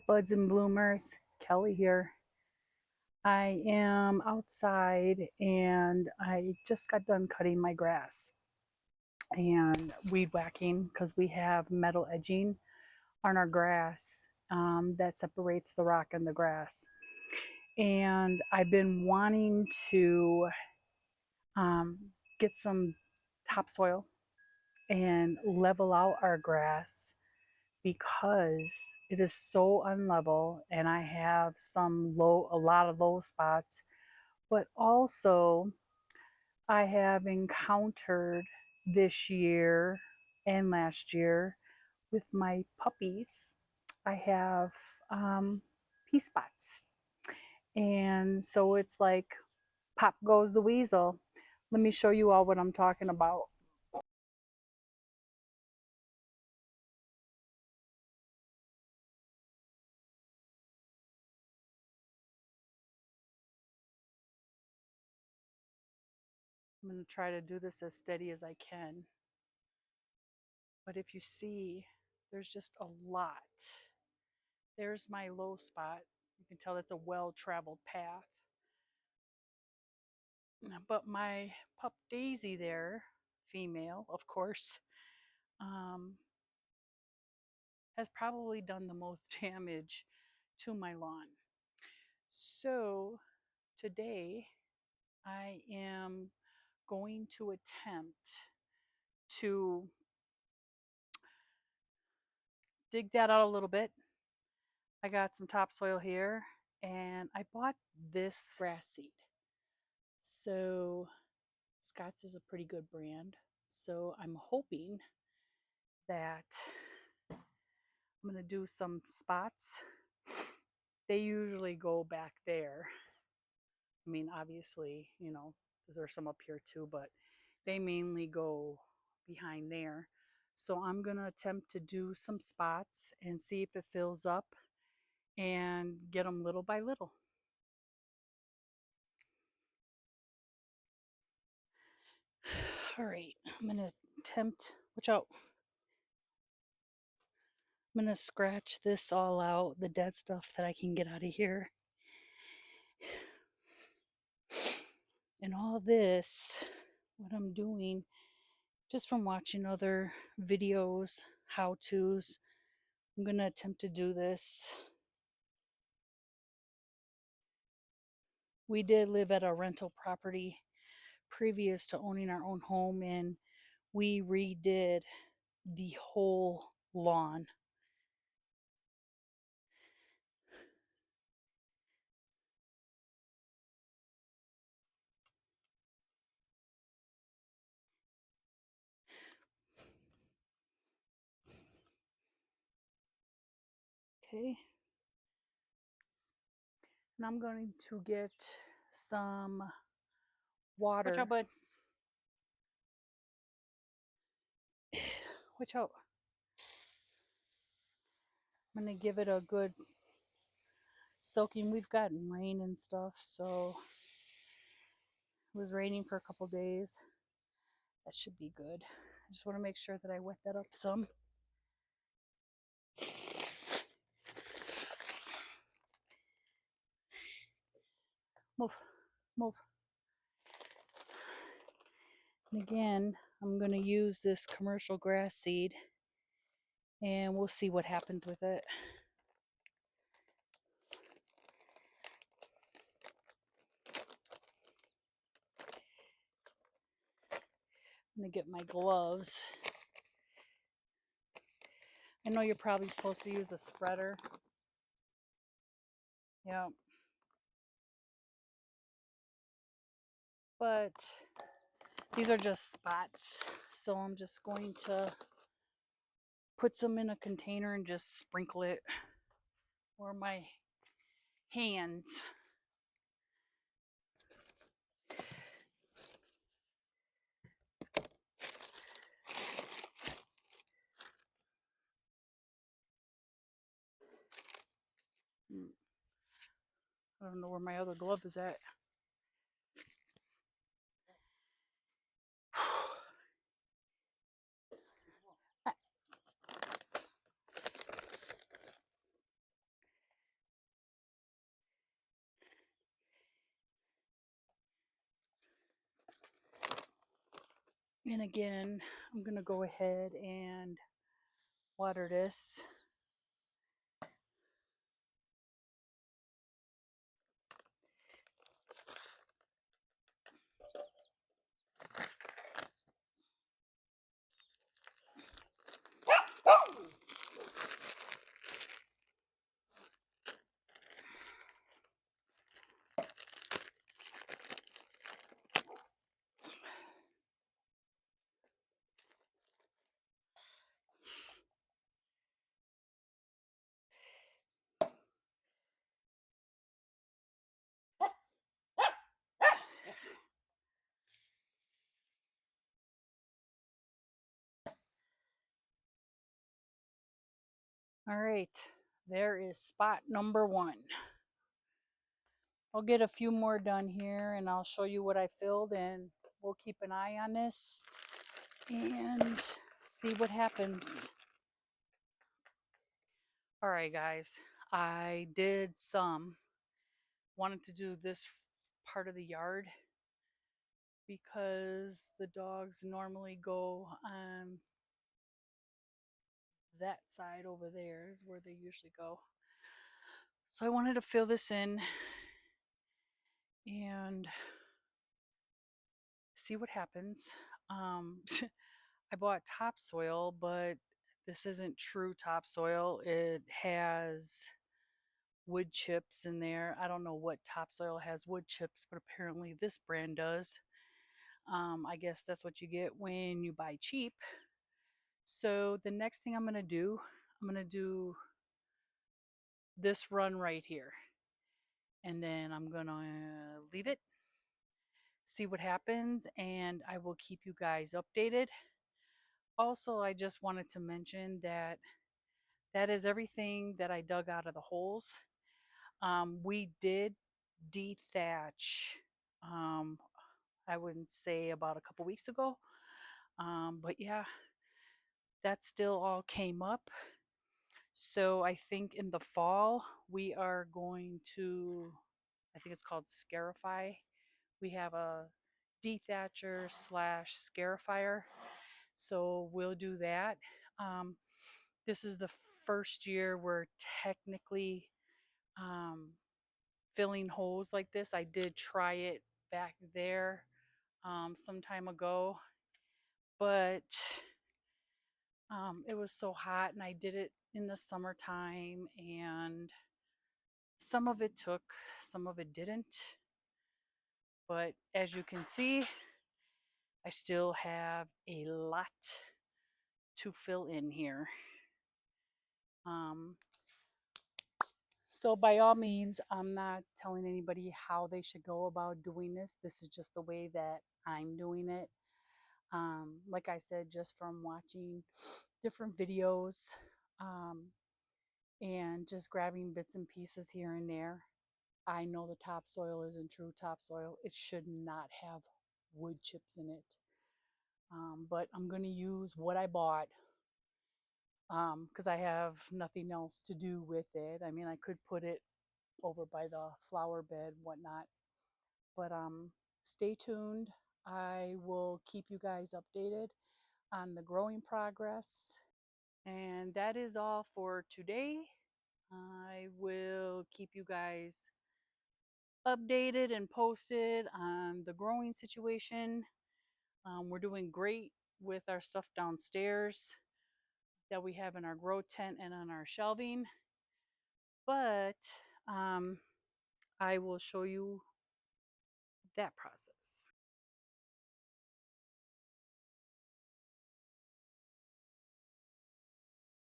Buds and Bloomers? Kelly here. I am outside and I just got done cutting my grass and weed whacking because we have metal edging on our grass that separates the rock and the grass. And I've been wanting to get some topsoil and level out our grass because it is so unlevel and I have a lot of low spots, but also I have encountered this year and last year with my puppies, I have pea spots. And so it's like pop goes the weasel. Let me show you all what I'm talking about. I'm going to try to do this as steady as I can. But if you see, there's just a lot. There's my low spot. You can tell that's a well-traveled path. But my pup Daisy there, female, of course, has probably done the most damage to my lawn. So today I am going to attempt to dig that out a little bit. I got some topsoil here and I bought this grass seed. So Scott's is a pretty good brand. So I'm hoping that I'm going to do some spots. They usually go back there. I mean, obviously, there's some up here too, but they mainly go behind there. So I'm going to attempt to do some spots and see if it fills up and get them little by little. All right, I'm going to attempt, watch out. I'm going to scratch this all out, the dead stuff that I can get out of here. And all this, what I'm doing, just from watching other videos, how-tos, I'm going to attempt to do this. We did live at a rental property previous to owning our own home, and we redid the whole lawn. Okay. And I'm going to get some water. Watch out, bud. Watch out. I'm going to give it a good soaking. We've gotten rain and stuff, so it was raining for a couple days. That should be good. I just want to make sure that I wet that up some. Move, move. And again, I'm going to use this commercial grass seed and we'll see what happens with it. I'm going to get my gloves. I know you're probably supposed to use a spreader. Yeah. But these are just spots. So I'm just going to put some in a container and just sprinkle it over my hands. I don't know where my other glove is at. And again, I'm going to go ahead and water this. All right, there is spot number 1. I'll get a few more done here and I'll show you what I filled, and we'll keep an eye on this and see what happens. All right, guys, I wanted to do this part of the yard because the dogs normally go on that side over there is where they usually go. So I wanted to fill this in and see what happens. I bought topsoil, but this isn't true topsoil. It has wood chips in there. I don't know what topsoil has wood chips, but apparently this brand does. I guess that's what you get when you buy cheap. So the next thing I'm going to do this run right here. And then I'm going to leave it, see what happens, and I will keep you guys updated. Also, I just wanted to mention that that is everything that I dug out of the holes. We did dethatch, I wouldn't say about a couple weeks ago. But yeah, that still all came up. So I think in the fall, we are going to, I think it's called Scarify. We have a dethatcher slash scarifier. So we'll do that. This is the first year we're technically filling holes like this. I did try it back there some time ago, but it was so hot, and I did it in the summertime, and some of it took, some of it didn't. But as you can see, I still have a lot to fill in here. So by all means, I'm not telling anybody how they should go about doing this. This is just the way that I'm doing it. Like I said, just from watching different videos and just grabbing bits and pieces here and there. I know the topsoil isn't true topsoil. It should not have wood chips in it. But I'm going to use what I bought because I have nothing else to do with it. I mean, I could put it over by the flower bed, whatnot. But stay tuned. I will keep you guys updated on the growing progress. And that is all for today. I will keep you guys updated and posted on the growing situation. We're doing great with our stuff downstairs that we have in our grow tent and on our shelving. But I will show you that process.